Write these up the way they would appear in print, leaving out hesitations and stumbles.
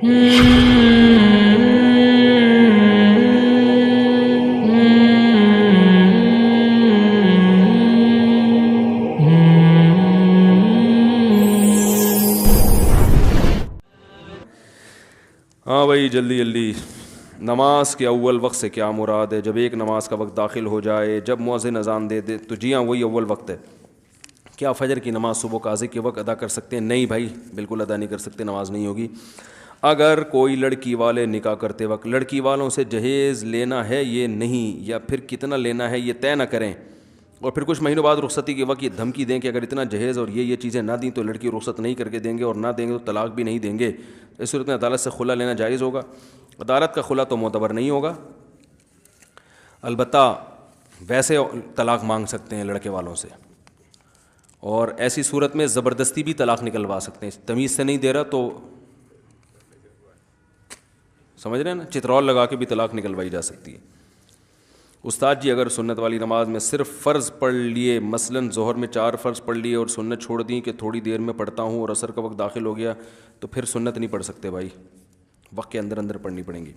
ہاں بھائی جلدی جلدی نماز کے اول وقت سے کیا مراد ہے؟ جب ایک نماز کا وقت داخل ہو جائے، جب مؤذن اذان دے دے تو جی ہاں وہی اول وقت ہے۔ کیا فجر کی نماز صبح قاضی کے وقت ادا کر سکتے ہیں؟ نہیں بھائی، بالکل ادا نہیں کر سکتے، نماز نہیں ہوگی۔ اگر کوئی لڑکی والے نکاح کرتے وقت لڑکی والوں سے جہیز لینا ہے یہ نہیں، یا پھر کتنا لینا ہے یہ طے نہ کریں، اور پھر کچھ مہینوں بعد رخصتی کے وقت یہ دھمکی دیں کہ اگر اتنا جہیز اور یہ چیزیں نہ دیں تو لڑکی رخصت نہیں کر کے دیں گے، اور نہ دیں گے تو طلاق بھی نہیں دیں گے، اس صورت میں عدالت سے خلا لینا جائز ہوگا؟ عدالت کا خلا تو معتبر نہیں ہوگا، البتہ ویسے طلاق مانگ سکتے ہیں لڑکے والوں سے، اور ایسی صورت میں زبردستی بھی طلاق نکلوا سکتے ہیں۔ تمیز سے نہیں دے رہا تو سمجھ رہے ہیں نا، چترول لگا کے بھی طلاق نکلوائی جا سکتی ہے۔ استاد جی اگر سنت والی نماز میں صرف فرض پڑھ لیے، مثلاً ظہر میں 4 فرض پڑھ لیے اور سنت چھوڑ دیں کہ تھوڑی دیر میں پڑھتا ہوں اور عصر کا وقت داخل ہو گیا، تو پھر سنت نہیں پڑھ سکتے بھائی، وقت کے اندر اندر پڑھنی پڑیں گی۔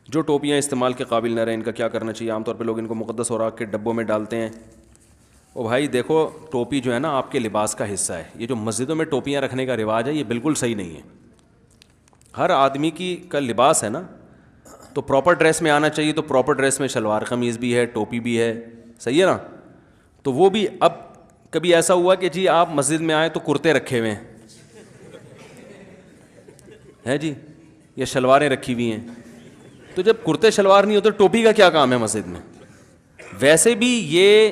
جو ٹوپیاں استعمال کے قابل نہ رہیں ان کا کیا کرنا چاہیے؟ عام طور پہ لوگ ان کو مقدس اوراق کے ڈبوں میں ڈالتے ہیں۔ او بھائی دیکھو، ٹوپی جو ہے نا آپ کے لباس کا حصہ ہے، یہ جو مسجدوں میں ٹوپیاں رکھنے کا رواج ہے یہ بالکل صحیح نہیں ہے۔ ہر آدمی کا لباس ہے نا، تو پراپر ڈریس میں آنا چاہیے، تو پراپر ڈریس میں شلوار قمیض بھی ہے، ٹوپی بھی ہے، صحیح ہے نا؟ تو وہ بھی اب کبھی ایسا ہوا کہ جی آپ مسجد میں آئے تو کرتے رکھے ہوئے ہیں جی، یا شلواریں رکھی ہوئی ہیں، تو جب کرتے شلوار نہیں ہوتے ٹوپی کا کیا کام ہے مسجد میں؟ ویسے بھی یہ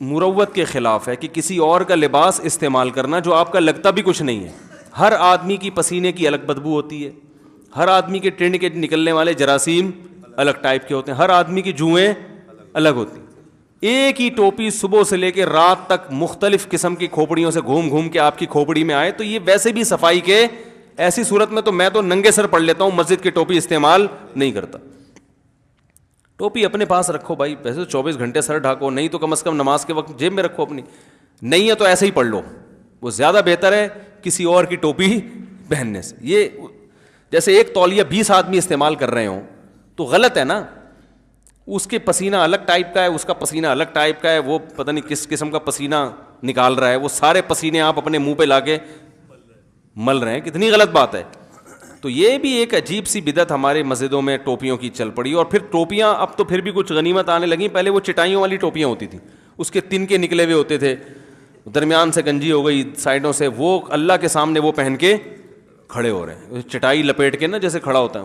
مروت کے خلاف ہے کہ کسی اور کا لباس استعمال کرنا جو آپ کا لگتا بھی کچھ نہیں ہے۔ ہر آدمی کی پسینے کی الگ بدبو ہوتی ہے، ہر آدمی کے ٹرین کے نکلنے والے جراثیم الگ ٹائپ کے ہوتے ہیں، ہر آدمی کی جوئیں الگ ہوتی ہیں۔ ایک ہی ٹوپی صبح سے لے کے رات تک مختلف قسم کی کھوپڑیوں سے گھوم گھوم کے آپ کی کھوپڑی میں آئے تو یہ ویسے بھی صفائی کے، ایسی صورت میں تو میں تو ننگے سر پڑھ لیتا ہوں، مسجد کی ٹوپی استعمال نہیں کرتا۔ ٹوپی اپنے پاس رکھو بھائی، ویسے تو 24 گھنٹے سر ڈھاکو، نہیں تو کم از کم نماز کے وقت جیب میں رکھو اپنی، نہیں ہے تو ایسے ہی پڑھ لو، وہ زیادہ بہتر ہے کسی اور کی ٹوپی پہننے سے۔ یہ جیسے ایک تولیہ 20 آدمی استعمال کر رہے ہوں تو غلط ہے نا، اس کے پسینہ الگ ٹائپ کا ہے، اس کا پسینہ الگ ٹائپ کا ہے، وہ پتہ نہیں کس قسم کا پسینہ نکال رہا ہے، وہ سارے پسینے آپ اپنے منہ پہ لا کے مل رہے ہیں، کتنی غلط بات ہے۔ تو یہ بھی ایک عجیب سی بدعت ہمارے مسجدوں میں ٹوپیوں کی چل پڑی، اور پھر ٹوپیاں اب تو پھر بھی کچھ غنیمت آنے لگیں، پہلے وہ چٹائیوں والی ٹوپیاں ہوتی تھیں، اس کے تن کے نکلے ہوئے ہوتے تھے، درمیان سے گنجی ہو گئی سائڈوں سے، وہ اللہ کے سامنے وہ پہن کے کھڑے ہو رہے ہیں، چٹائی لپیٹ کے نا جیسے کھڑا ہوتا ہے،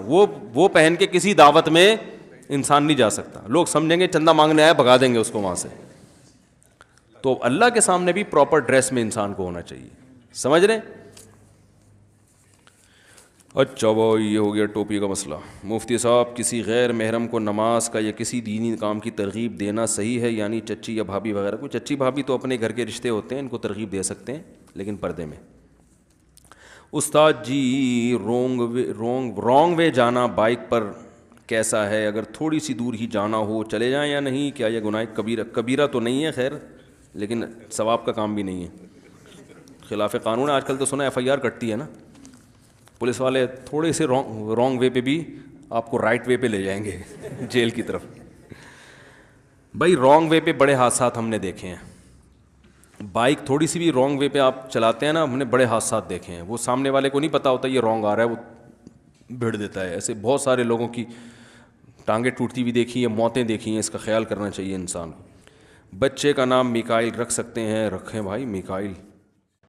وہ پہن کے کسی دعوت میں انسان نہیں جا سکتا، لوگ سمجھیں گے چندہ مانگنے آیا، بھگا دیں گے اس کو وہاں سے۔ تو اللہ کے سامنے بھی پراپر ڈریس میں انسان کو ہونا چاہیے، سمجھ رہے ہیں؟ اچھا بھائی یہ ہو گیا ٹوپی کا مسئلہ۔ مفتی صاحب کسی غیر محرم کو نماز کا یا کسی دینی کام کی ترغیب دینا صحیح ہے؟ یعنی چچی یا بھابھی وغیرہ کو؟ چچی بھابھی تو اپنے گھر کے رشتے ہوتے ہیں، ان کو ترغیب دے سکتے ہیں لیکن پردے میں۔ استاد جی رونگ وے جانا بائک پر کیسا ہے؟ اگر تھوڑی سی دور ہی جانا ہو چلے جائیں یا نہیں؟ کیا یہ گناہ کبیرہ تو نہیں ہے خیر، لیکن ثواب کا کام بھی نہیں ہے، خلاف قانون ہے۔ آج کل تو سنا FIR کٹتی ہے نا، پولیس والے تھوڑے سے رونگ وے پہ بھی آپ کو رائٹ وے پہ لے جائیں گے جیل کی طرف۔ بھائی رونگ وے پہ بڑے حادثات ہم نے دیکھے ہیں، بائک تھوڑی سی بھی رونگ وے پہ آپ چلاتے ہیں نا، ہم نے بڑے حادثات دیکھے ہیں، وہ سامنے والے کو نہیں پتا ہوتا یہ رونگ آ رہا ہے، وہ بھیڑ دیتا ہے۔ ایسے بہت سارے لوگوں کی ٹانگیں ٹوٹتی ہوئی دیکھی ہیں، موتیں دیکھی ہیں، اس کا خیال کرنا چاہیے انسان کو۔ بچے کا نام میکائل رکھ سکتے ہیں؟ رکھیں بھائی میکائل،